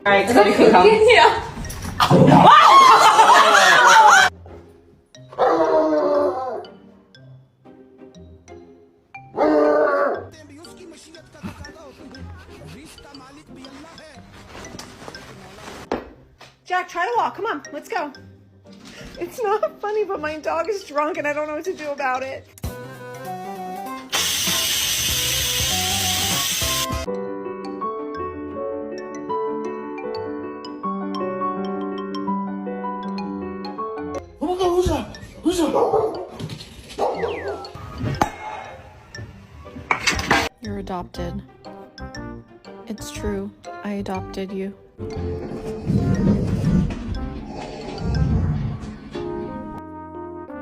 Alright, somebody can come. Yeah. Jack, try to walk. Come on, let's go. It's not funny, but my dog is drunk and I don't know what to do about it. Oh my God, who's that? Who's that? You're adopted. It's true. I adopted you.